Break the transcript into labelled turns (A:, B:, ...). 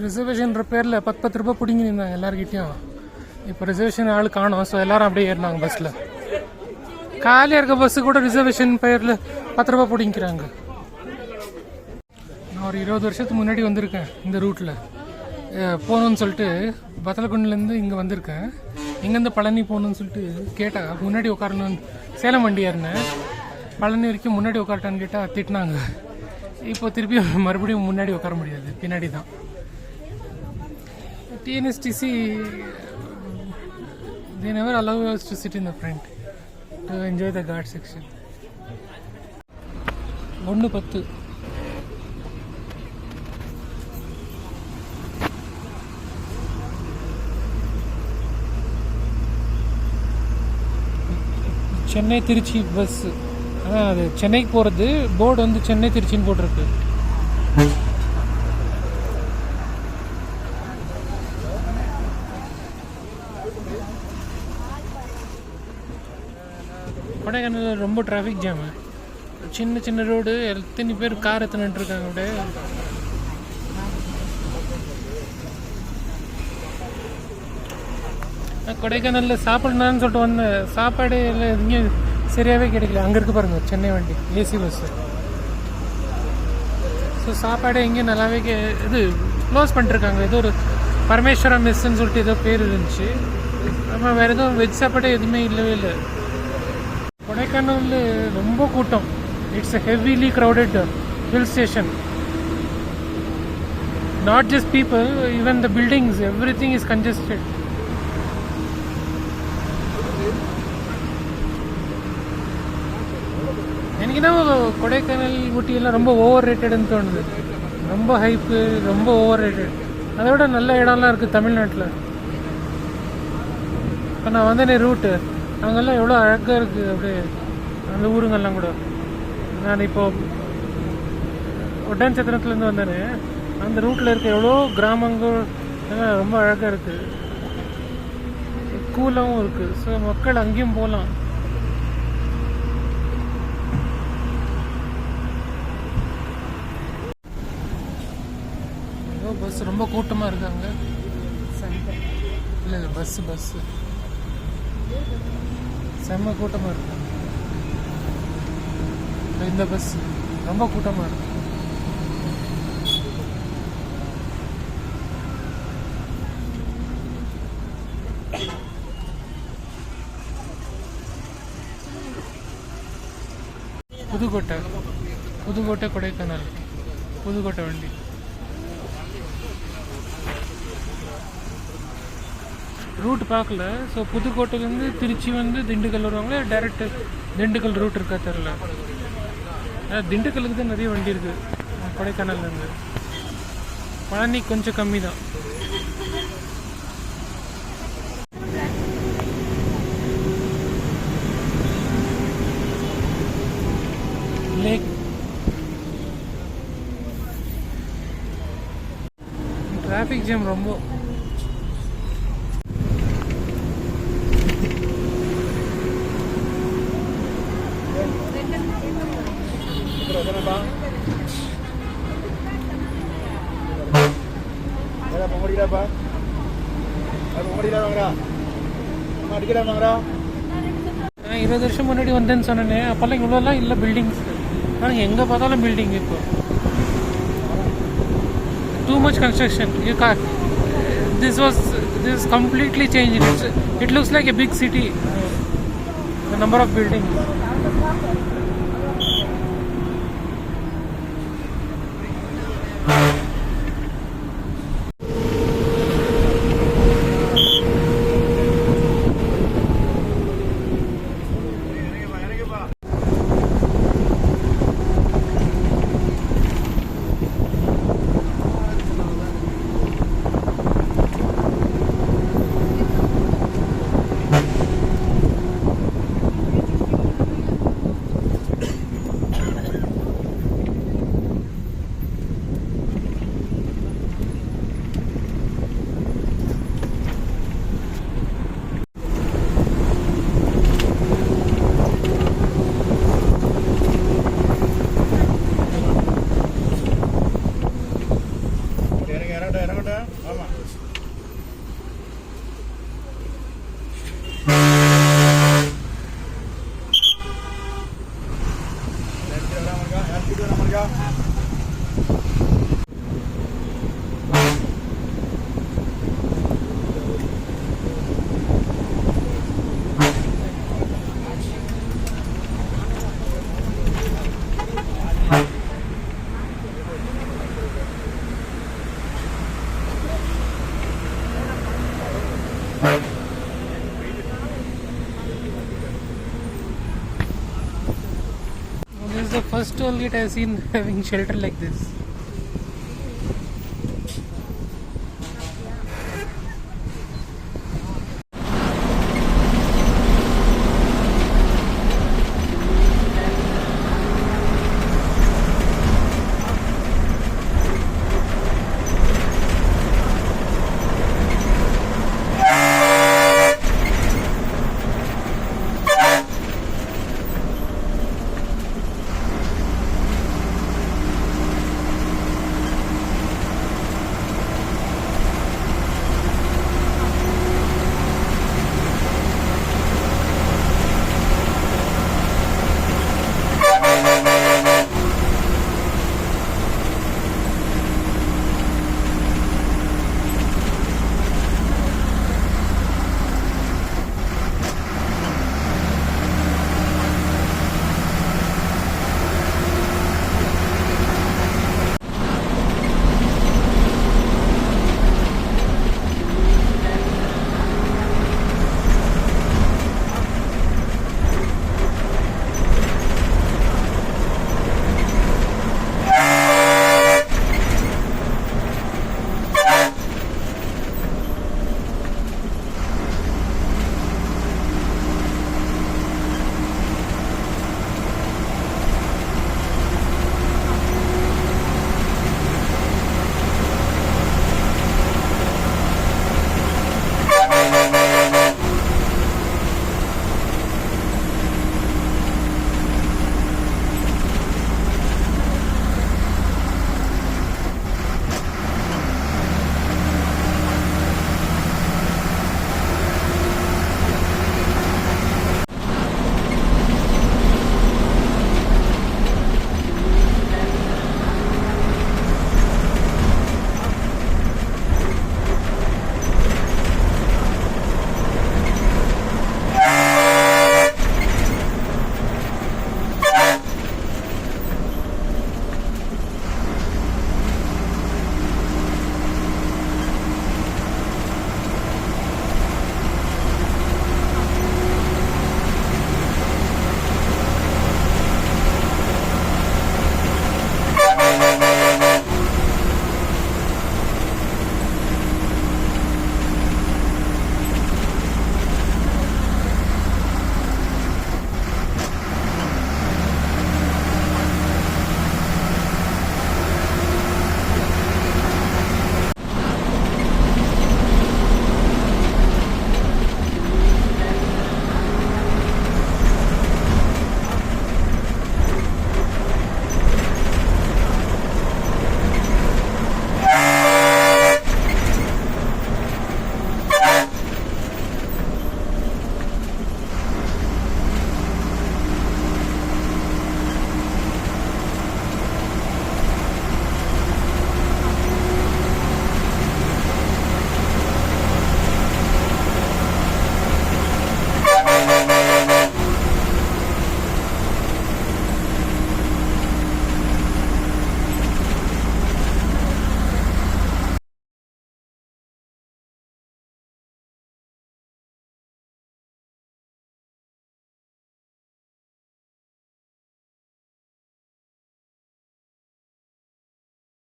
A: ரிசர்வேஷன்ற பேரில் 10 ரூபாய் பிடிங்கி நின்றாங்க எல்லாருக்கிட்டையும். இப்போ ரிசர்வேஷன் ஆள் காணும். ஸோ எல்லாரும் அப்படியே ஏறினாங்க பஸ்ஸில். காலியாக இருக்க பஸ்ஸு கூட ரிசர்வேஷன் பேரில் 10 ரூபாய் பிடிங்கிறாங்க. நான் ஒரு 20 வருஷத்துக்கு முன்னாடி வந்திருக்கேன் இந்த ரூட்டில் போகணுன்னு சொல்லிட்டு. பத்தலக்குண்டிலேருந்து இங்கே வந்திருக்கேன். இங்கேருந்து பழனி போகணுன்னு சொல்லிட்டு கேட்டால் முன்னாடி உட்காரணும். சேலம் வண்டி ஏறினேன். பழனி வரைக்கும் முன்னாடி உட்காரட்டான்னு கேட்டால் திட்டினாங்க. இப்போ திருப்பி மறுபடியும் முன்னாடி உட்கார முடியாது, பின்னாடி தான். TNSTC they never allow us to sit in the front to enjoy the guard section. 1:10 Chennai Tiruchi bus. அது சென்னைக்கு போகிறது. போர்டு வந்து சென்னை திருச்சின்னு போட்டிருக்கு. கொடைக்கானல் ரொம்ப டிராஃபிக் ஜாமு. சின்ன சின்ன ரோடு. எத்தனை பேர் கார் எத்தனைட்டு இருக்காங்க. அப்படியே கொடைக்கானலில் சாப்பிடணும்னு சொல்லிட்டு வந்தேன். சாப்பாடு எல்லாம் எதுவும் சரியாகவே கிடைக்கல. அங்கே இருக்கு பாருங்கள் சென்னை வண்டி ஏசி பஸ்ஸு. ஸோ சாப்பாடு எங்கேயும் நல்லாவே இது க்ளோஸ் பண்ணிட்டுருக்காங்க. ஏதோ ஒரு பரமேஸ்வரா மெஸ்ஸுன்னு சொல்லிட்டு ஏதோ பேர் இருந்துச்சு. நம்ம வேறு எதுவும் வெஜ் சாப்பாடு எதுவுமே இல்லவே இல்லை. கொடைக்கானல் ரொம்ப கூட்டம். It's a heavily crowded hill station. Not just people, even the buildings, everything is congested. எனக்கு தான் கொடைக்கானல் ஊட்டியெல்லாம் ரொம்ப ஓவர் ரேட்டட்னு தோணுது. ரொம்ப ஹைப்பு, ரொம்ப ஓவர் ரேட்டட். அதை விட நல்ல இடம்லாம் இருக்குது தமிழ்நாட்டில். இப்போ நான் வந்தேனே ரூட்டு, அங்கெல்லாம் எவ்வளோ அழகாக இருக்குது. அப்படியே அந்த ஊருங்கெல்லாம் கூட. நான் இப்போது ஒட்டன்சத்திரத்துலேருந்து வந்தேனே, அந்த ரூட்டில் இருக்க எவ்வளோ கிராமங்கள் எல்லாம் ரொம்ப அழகாக இருக்குது. கூலாகவும் இருக்குது. ஸோ மக்கள் அங்கேயும் போகலாம். பஸ் ரொம்ப கூட்டமாக இருக்காங்க. இல்லை இல்லை பஸ்ஸு செம்ம கூட்டமாக இருக்கு. இந்த பஸ் ரொம்ப கூட்டமாக இருக்கு. புதுக்கோட்டை கொடைக்கானல் புதுக்கோட்டை வண்டி. ரூட் பார்க்கல. ஸோ புதுக்கோட்டையிலேருந்து திருச்சி வந்து திண்டுக்கல் வருவாங்களே, டைரக்ட் திண்டுக்கல் ரூட் இருக்கா தெரில. திண்டுக்கலுக்கு தான் நிறைய வண்டி இருக்குது கொடைக்கானல்லேருந்து. பழனி கொஞ்சம் கம்மி தான். லேக் டிராஃபிக் ஜாம் ரொம்ப. நான் 20 வருஷம் முன்னாடி வந்தேன்னு சொன்னேன். அப்போல்லாம் இவ்வளோலாம் இல்லை பில்டிங்ஸ். ஆனால் எங்கே பார்த்தாலும் பில்டிங். இப்போ too much construction. This is completely changed. It looks like a big city. The number of buildings. is the first toll gate I've seen having shelter like this.